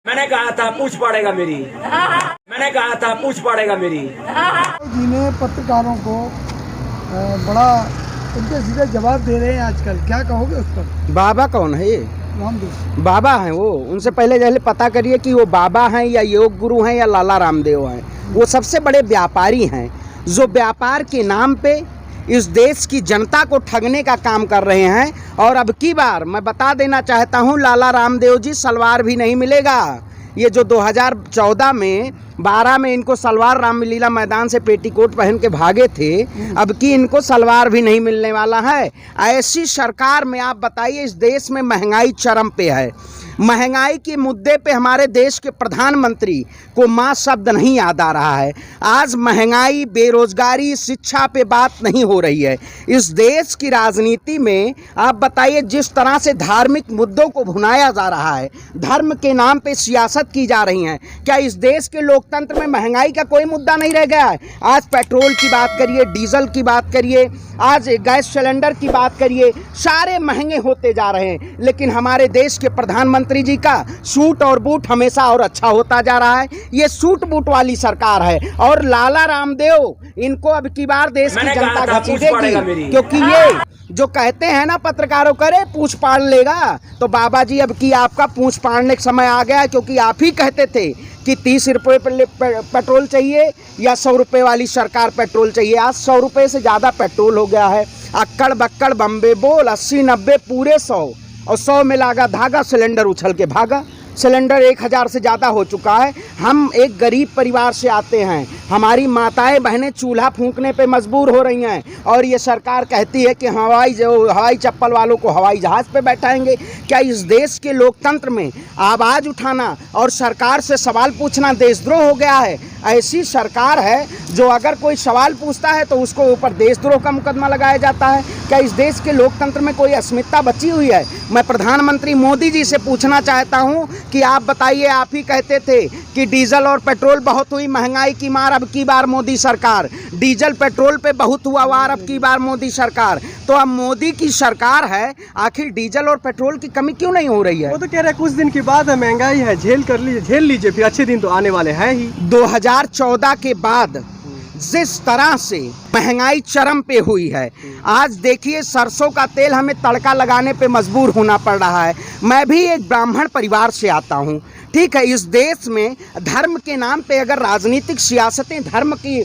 मैंने कहा था पूछ पड़ेगा मेरी। मैंने कहा था पूछ पड़ेगा मेरी। जी ने पत्रकारों को बड़ा उनके सीधे जवाब दे रहे हैं आजकल, क्या कहोगे उस पर? बाबा कौन है ये? रामदेव बाबा हैं वो। उनसे पहले पता करिए कि वो बाबा हैं या योग गुरु हैं या लाला रामदेव हैं। वो सबसे बड़े व्यापारी हैं जो व्यापार के नाम पे इस देश की जनता को ठगने का काम कर रहे हैं। और अब की बार मैं बता देना चाहता हूं, लाला रामदेव जी सलवार भी नहीं मिलेगा। ये जो 2014 में 12 में इनको सलवार रामलीला मैदान से पेटीकोट पहन के भागे थे, अब की इनको सलवार भी नहीं मिलने वाला है। ऐसी सरकार में आप बताइए, इस देश में महंगाई चरम पे है। महंगाई के मुद्दे पे हमारे देश के प्रधानमंत्री को मां शब्द नहीं याद आ रहा है। आज महंगाई, बेरोजगारी, शिक्षा पे बात नहीं हो रही है। इस देश की राजनीति में आप बताइए, जिस तरह से धार्मिक मुद्दों को भुनाया जा रहा है, धर्म के नाम पे सियासत की जा रही है, क्या इस देश के लोकतंत्र में महंगाई का कोई मुद्दा नहीं रह गया है? आज पेट्रोल की बात करिए, डीजल की बात करिए, आज गैस सिलेंडर की बात करिए, सारे महंगे होते जा रहे हैं। लेकिन हमारे देश के प्रधानमंत्री जी का सूट और बूट हमेशा और अच्छा होता जा रहा है। ये सूट बूट वाली सरकार है। और लाला रामदेव, इनको अब की बार देश की जनता घसीटेगी, क्योंकि ये जो कहते हैं ना पत्रकारों करे पूछ पाड़ लेगा, तो बाबा जी अब की आपका पूछ पाड़ने का समय आ गया। क्योंकि आप ही कहते थे कि 30 रुपये पेट्रोल चाहिए या 100 रुपये वाली सरकार पेट्रोल चाहिए। आज 100 रुपये से ज़्यादा पेट्रोल हो गया है। अक्कड़ बक्कड़ बम्बे बोल 80-90 पूरे 100, और 100 में लागा धागा, सिलेंडर उछल के भागा। सिलेंडर 1000 से ज़्यादा हो चुका है। हम एक गरीब परिवार से आते हैं, हमारी माताएं बहनें चूल्हा फूंकने पे मजबूर हो रही हैं, और ये सरकार कहती है कि हवाई चप्पल वालों को हवाई जहाज़ पे बैठाएंगे। क्या इस देश के लोकतंत्र में आवाज़ उठाना और सरकार से सवाल पूछना देशद्रोह हो गया है? ऐसी सरकार है जो अगर कोई सवाल पूछता है तो उसको ऊपर देशद्रोह का मुकदमा लगाया जाता है। क्या इस देश के लोकतंत्र में कोई अस्मिता बची हुई है? मैं प्रधानमंत्री मोदी जी से पूछना चाहता हूं कि आप बताइए, आप ही कहते थे कि डीजल और पेट्रोल बहुत हुई महंगाई की मार, अब की बार मोदी सरकार डीजल पेट्रोल पे बहुत हुआ वार, अब की बार मोदी सरकार। तो अब मोदी की सरकार है, आखिर डीजल और पेट्रोल की कमी क्यों नहीं हो रही है? वो तो कह रहे हैं कुछ दिन की बात है, महंगाई है, झेल लीजिए, फिर अच्छे दिन तो आने वाले हैं ही। 2014 के बाद जिस तरह से महंगाई चरम पे हुई है, आज देखिए सरसों का तेल हमें तड़का लगाने पे मजबूर होना पड़ रहा है। मैं भी एक ब्राह्मण परिवार से आता हूँ, ठीक है। इस देश में धर्म के नाम पे अगर राजनीतिक सियासतें धर्म की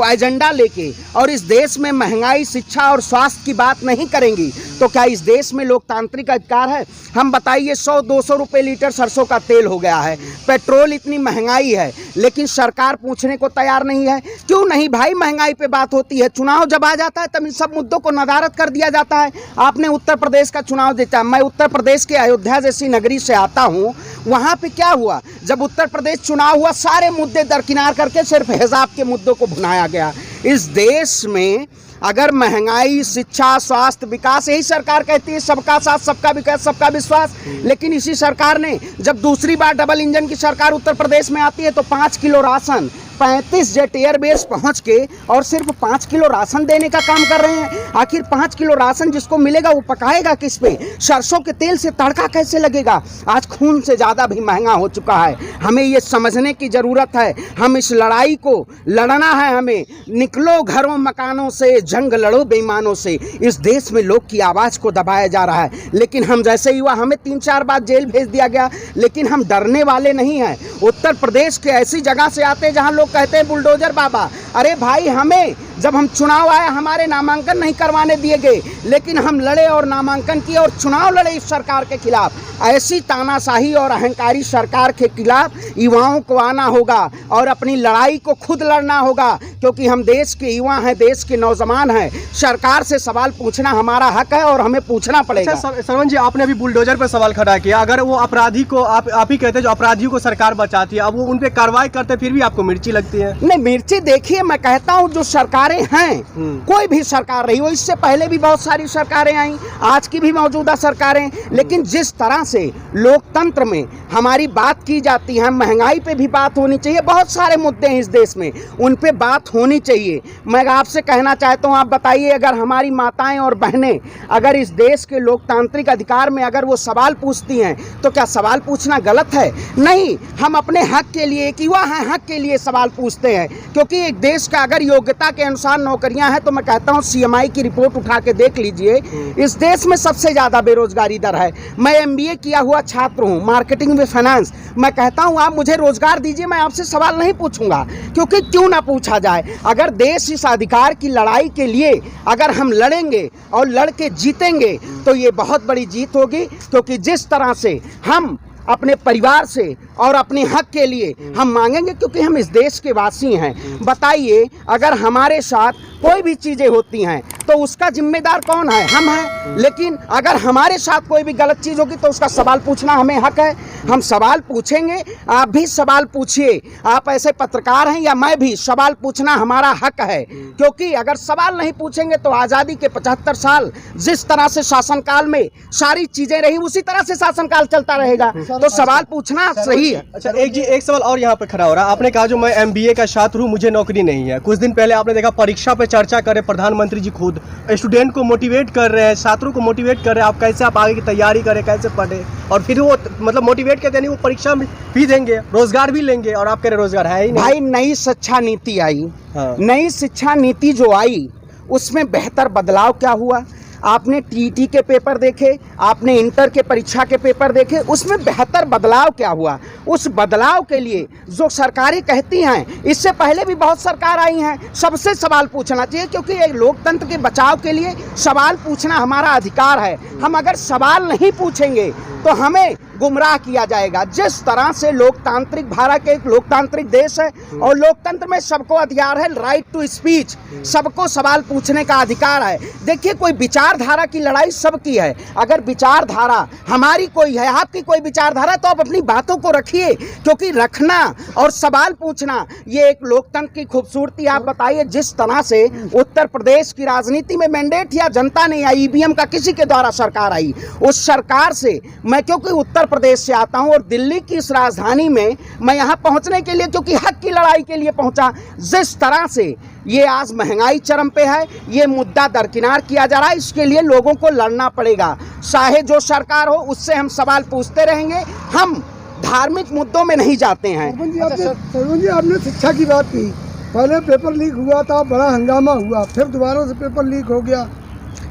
एजेंडा लेके और इस देश में महंगाई, शिक्षा और स्वास्थ्य की बात नहीं करेंगी, तो क्या इस देश में लोकतांत्रिक अधिकार है? हम बताइए, 100-200 रुपये लीटर सरसों का तेल हो गया है, पेट्रोल इतनी महंगाई है, लेकिन सरकार पूछने को तैयार नहीं है। क्यों नहीं भाई? महंगाई पे बात होती है, चुनाव जब आ जाता है तब इन सब मुद्दों को नदारद कर दिया जाता है। आपने उत्तर प्रदेश का चुनाव देखा, मैं उत्तर प्रदेश के अयोध्या जैसी नगरी से आता हूँ। वहाँ पे क्या हुआ, जब उत्तर प्रदेश चुनाव हुआ, सारे मुद्दे दरकिनार करके सिर्फ हिजाब के मुद्दों को भुनाया गया। इस देश में अगर महंगाई, शिक्षा, स्वास्थ्य, विकास, यही सरकार कहती है सबका साथ, सबका विकास, सबका विश्वास, लेकिन इसी सरकार ने जब दूसरी बार डबल इंजन की सरकार उत्तर प्रदेश में आती है तो 5 किलो राशन 35 जेट एयरबेस पहुंच के और सिर्फ 5 किलो राशन देने का काम कर रहे हैं। आखिर 5 किलो राशन जिसको मिलेगा वो पकाएगा किस पे? सरसों के तेल से तड़का कैसे लगेगा? आज खून से ज़्यादा भी महंगा हो चुका है। हमें ये समझने की ज़रूरत है, हम इस लड़ाई को लड़ना है। हमें निकलो घरों मकानों से, जंग लड़ो बेईमानों से। इस देश में लोग की आवाज़ को दबाया जा रहा है, लेकिन हम जैसे युवा, हमें 3-4 बार जेल भेज दिया गया, लेकिन हम डरने वाले नहीं हैं। उत्तर प्रदेश के ऐसी जगह से आते हैं जहाँ लोग कहते हैं बुलडोजर बाबा। अरे भाई, हमें जब हम चुनाव आया हमारे नामांकन नहीं करवाने दिए गए, लेकिन हम लड़े और नामांकन किए और चुनाव लड़े इस सरकार के खिलाफ। ऐसी तानाशाही और अहंकारी सरकार के खिलाफ युवाओं को आना होगा और अपनी लड़ाई को खुद लड़ना होगा, क्योंकि हम देश के युवा हैं, देश के नौजवान हैं। सरकार से सवाल पूछना हमारा हक है और हमें पूछना पड़ेगा। अच्छा सरवण जी, आपने अभी बुलडोजर पर सवाल खड़ा किया। अगर वो अपराधी को आप ही कहते हैं जो अपराधियों को सरकार बचाती है, अब वो उन पर कार्रवाई करते फिर भी आपको मिर्ची लगती है? नहीं, मिर्ची देखिए, मैं कहता हूँ जो सरकार सरकारें हैं, कोई भी सरकार रही हो, इससे पहले भी बहुत सारी सरकारें आई, आज की भी मौजूदा सरकारें, लेकिन जिस तरह से लोकतंत्र में हमारी बात की जाती है, महंगाई पे भी बात होनी चाहिए, बहुत सारे मुद्दे हैं इस देश में, उन पे बात होनी चाहिए। मैं आपसे कहना चाहता हूँ, आप बताइए, अगर हमारी माताएं और बहनें अगर इस देश के लोकतांत्रिक अधिकार में अगर वो सवाल पूछती हैं, तो क्या सवाल पूछना गलत है? नहीं, हम अपने हक के लिए, एक युवा है, हक के लिए सवाल पूछते हैं, क्योंकि एक देश का अगर योग्यता के अनुसार नौकरियां हैं, तो मैं कहता हूं सीएमआई की रिपोर्ट उठा के देख लीजिए, इस देश में सबसे ज़्यादा बेरोजगारी दर है। मैं एमबीए किया हुआ छात्र हूं, मार्केटिंग में फाइनेंस। मैं कहता हूं आप मुझे रोजगार दीजिए, मैं आपसे सवाल नहीं पूछूंगा, क्योंकि क्यों ना पूछा जाए। अगर देश इस अधिकार की लड़ाई के लिए अगर हम लड़ेंगे और लड़ के जीतेंगे, तो ये बहुत बड़ी जीत होगी, क्योंकि जिस तरह से हम अपने परिवार से और अपने हक के लिए हम मांगेंगे, क्योंकि हम इस देश के वासी हैं। बताइए, अगर हमारे साथ कोई भी चीज़ें होती हैं तो उसका जिम्मेदार कौन है? हम हैं। लेकिन अगर हमारे साथ कोई भी गलत चीज़ होगी तो उसका सवाल पूछना हमें हक है, हम सवाल पूछेंगे। आप भी सवाल पूछिए, आप ऐसे पत्रकार हैं या मैं भी, सवाल पूछना हमारा हक है, क्योंकि अगर सवाल नहीं पूछेंगे तो आज़ादी के 75 साल जिस तरह से शासनकाल में सारी चीज़ें रही, उसी तरह से शासनकाल चलता रहेगा। तो सवाल पूछना सही है। अच्छा, एक सवाल और यहाँ पे खड़ा हो रहा है। आपने कहा जो मैं एमबीए का छात्र हूँ, मुझे नौकरी नहीं है। कुछ दिन पहले आपने देखा परीक्षा पे चर्चा करे प्रधानमंत्री जी खुद स्टूडेंट को मोटिवेट कर रहे हैं, छात्रों को मोटिवेट कर रहे हैं, आप कैसे आप आगे की तैयारी करें, कैसे पढ़े, और फिर वो मतलब मोटिवेट करते नहीं, वो परीक्षा भी देंगे, रोजगार भी लेंगे, और आप कह रहे रोजगार है ही नहीं। भाई, नई शिक्षा नीति आई, नई शिक्षा नीति जो आई उसमें बेहतर बदलाव क्या हुआ? आपने टीटी के पेपर देखे, आपने इंटर के परीक्षा के पेपर देखे, उसमें बेहतर बदलाव क्या हुआ? उस बदलाव के लिए जो सरकारें कहती हैं, इससे पहले भी बहुत सरकार आई हैं, सबसे सवाल पूछना चाहिए, क्योंकि एक लोकतंत्र के बचाव के लिए सवाल पूछना हमारा अधिकार है। हम अगर सवाल नहीं पूछेंगे तो हमें गुमराह किया जाएगा। जिस तरह से लोकतांत्रिक, भारत एक लोकतांत्रिक देश है और लोकतंत्र में सबको अधिकार है, राइट टू स्पीच, सबको सवाल पूछने का अधिकार है। देखिए, कोई विचारधारा की लड़ाई सबकी है। अगर विचारधारा हमारी कोई है, आपकी कोई विचारधारा, तो आप अपनी बातों को रखिए, क्योंकि रखना और सवाल पूछना ये एक लोकतंत्र की खूबसूरती। आप बताइए, जिस तरह से उत्तर प्रदेश की राजनीति में मैंडेट या जनता ने या ईवीएम का किसी के द्वारा सरकार आई, उस सरकार से मैं, क्योंकि उत्तर प्रदेश से आता हूं और दिल्ली की इस राजधानी में मैं यहां पहुंचने के लिए, क्योंकि हक की लड़ाई के लिए पहुंचा, जिस तरह से ये आज महंगाई चरम पे है, ये मुद्दा दरकिनार किया जा रहा है, इसके लिए लोगों को लड़ना पड़ेगा। चाहे जो सरकार हो, उससे हम सवाल पूछते रहेंगे, हम धार्मिक मुद्दों में नहीं जाते हैं। सरवण जी, आपने शिक्षा की बात की, पहले पेपर लीक हुआ था, बड़ा हंगामा हुआ, फिर दोबारा से पेपर लीक हो गया।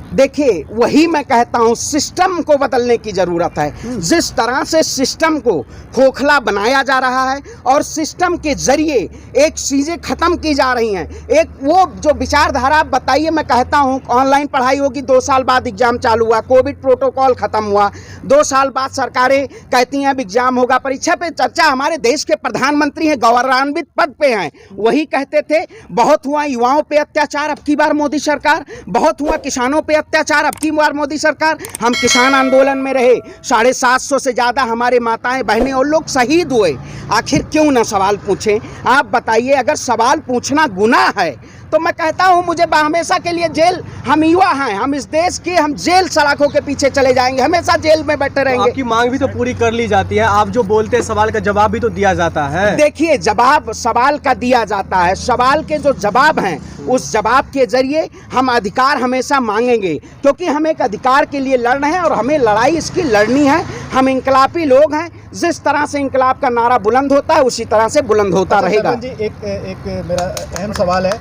देखिए, वही मैं कहता हूँ, सिस्टम को बदलने की ज़रूरत है। जिस तरह से सिस्टम को खोखला बनाया जा रहा है और सिस्टम के जरिए एक चीज़ें ख़त्म की जा रही हैं, एक वो जो विचारधारा, आप बताइए, मैं कहता हूँ ऑनलाइन पढ़ाई होगी, 2 साल बाद एग्ज़ाम चालू हुआ, कोविड प्रोटोकॉल ख़त्म हुआ, 2 साल बाद सरकारें कहती हैं अब एग्ज़ाम होगा। परीक्षा पे चर्चा, हमारे देश के प्रधानमंत्री हैं, गौरवान्वित पद पे हैं, वही कहते थे बहुत हुआ युवाओं पे अत्याचार, अब की बार मोदी सरकार, बहुत हुआ किसानों पे अत्याचार, अब की बार मोदी सरकार। हम किसान आंदोलन में रहे, 750 से ज़्यादा हमारे माताएं बहनें और लोग शहीद हुए, आखिर क्यों ना सवाल पूछें? आप बताइए, अगर सवाल पूछना गुनाह है तो मैं कहता हूं, मुझे हमेशा के लिए जेल, हम युवा हैं, हम इस देश के, हम जेल सलाखों के पीछे चले जाएंगे, हमेशा जेल में बैठे रहेंगे। आपकी मांग भी तो पूरी कर ली जाती है, आप जो बोलते हैं सवाल का जवाब भी तो दिया जाता है। देखिए, जवाब सवाल का दिया जाता है, सवाल के जो जवाब हैं उस जवाब के जरिए हम अधिकार हमेशा मांगेंगे, क्योंकि हम एक अधिकार के लिए लड़ रहे हैं और हमें लड़ाई इसकी लड़नी है। हम इंकलाबी लोग हैं, जिस तरह से इंकलाब का नारा बुलंद होता है उसी तरह से बुलंद होता रहेगा। जी, एक मेरा अहम सवाल है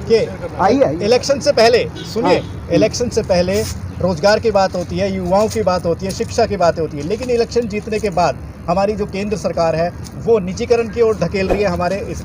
कि आइए, इलेक्शन से पहले, सुनिए, इलेक्शन से पहले रोजगार की बात होती है, युवाओं की बात होती है, शिक्षा की बातें होती है, लेकिन इलेक्शन जीतने के बाद हमारी जो केंद्र सरकार है वो निजीकरण की ओर धकेल रही है हमारे इस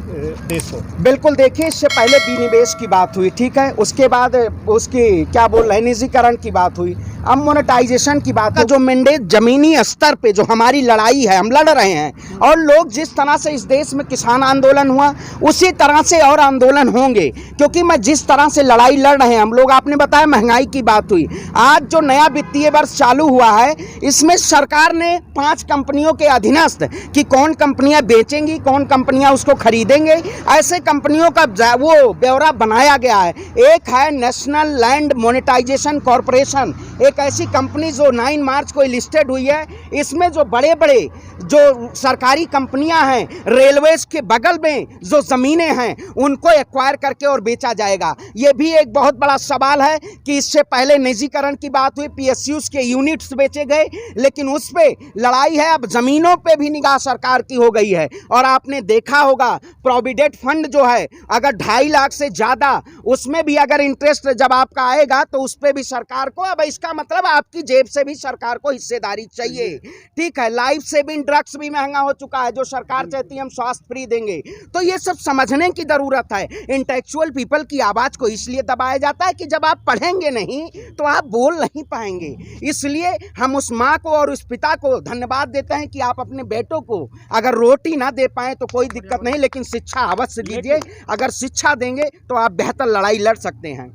देश को। बिल्कुल, देखिए, इससे पहले विनिवेश की बात हुई, ठीक है, उसके बाद उसकी क्या बोल रहे हैं, निजीकरण की बात हुई। अब मोनेटाइजेशन की बात है, जो मैंडेट जमीनी स्तर पे जो हमारी लड़ाई है, हम लड़ रहे हैं, और लोग जिस तरह से इस देश में किसान आंदोलन हुआ उसी तरह से और आंदोलन होंगे, क्योंकि मैं जिस तरह से लड़ाई लड़ रहे हैं हम लोग, आपने बताया महंगाई की बात हुई, आज जो नया वित्तीय वर्ष चालू हुआ है इसमें सरकार ने 5 कंपनियों के अधीनस्थ कि कौन कंपनियां बेचेंगी, कौन कंपनियां उसको खरीदेंगे, ऐसे कंपनियों का वो ब्यौरा बनाया गया है। एक है नेशनल लैंड मोनेटाइजेशन कॉरपोरेशन, एक ऐसी कंपनी जो 9 मार्च को लिस्टेड हुई है। इसमें जो बड़े बड़े जो सरकारी कंपनियां हैं, रेलवेज के बगल में जो ज़मीनें हैं उनको एक्वायर करके और बेचा जाएगा। ये भी एक बहुत बड़ा सवाल है कि इससे पहले निजीकरण की बात हुई, पीएसयूज के यूनिट्स बेचे गए, लेकिन उस पे लड़ाई है। अब ज़मीनों पे भी निगाह सरकार की हो गई है। और आपने देखा होगा प्रोविडेंट फंड जो है, अगर 2.5 लाख से ज़्यादा उसमें भी अगर इंटरेस्ट जब आपका आएगा तो उस पर भी सरकार को, अब इसका मतलब आपकी जेब से भी सरकार को हिस्सेदारी चाहिए। ठीक है, लाइफ सेविंग ड्रग्स भी महंगा हो चुका है, जो सरकार चाहती है हम स्वास्थ्य फ्री देंगे। तो ये सब समझने की ज़रूरत है। इंटेलेक्चुअल पीपल की आवाज़ को इसलिए दबाया जाता है कि जब आप पढ़ेंगे नहीं तो आप बोल नहीं पाएंगे। इसलिए हम उस माँ को और उस पिता को धन्यवाद देते हैं कि आप अपने बेटों को अगर रोटी ना दे पाएँ तो कोई दिक्कत नहीं, लेकिन शिक्षा अवश्य दीजिए। अगर शिक्षा देंगे तो आप बेहतर लड़ाई लड़ सकते हैं।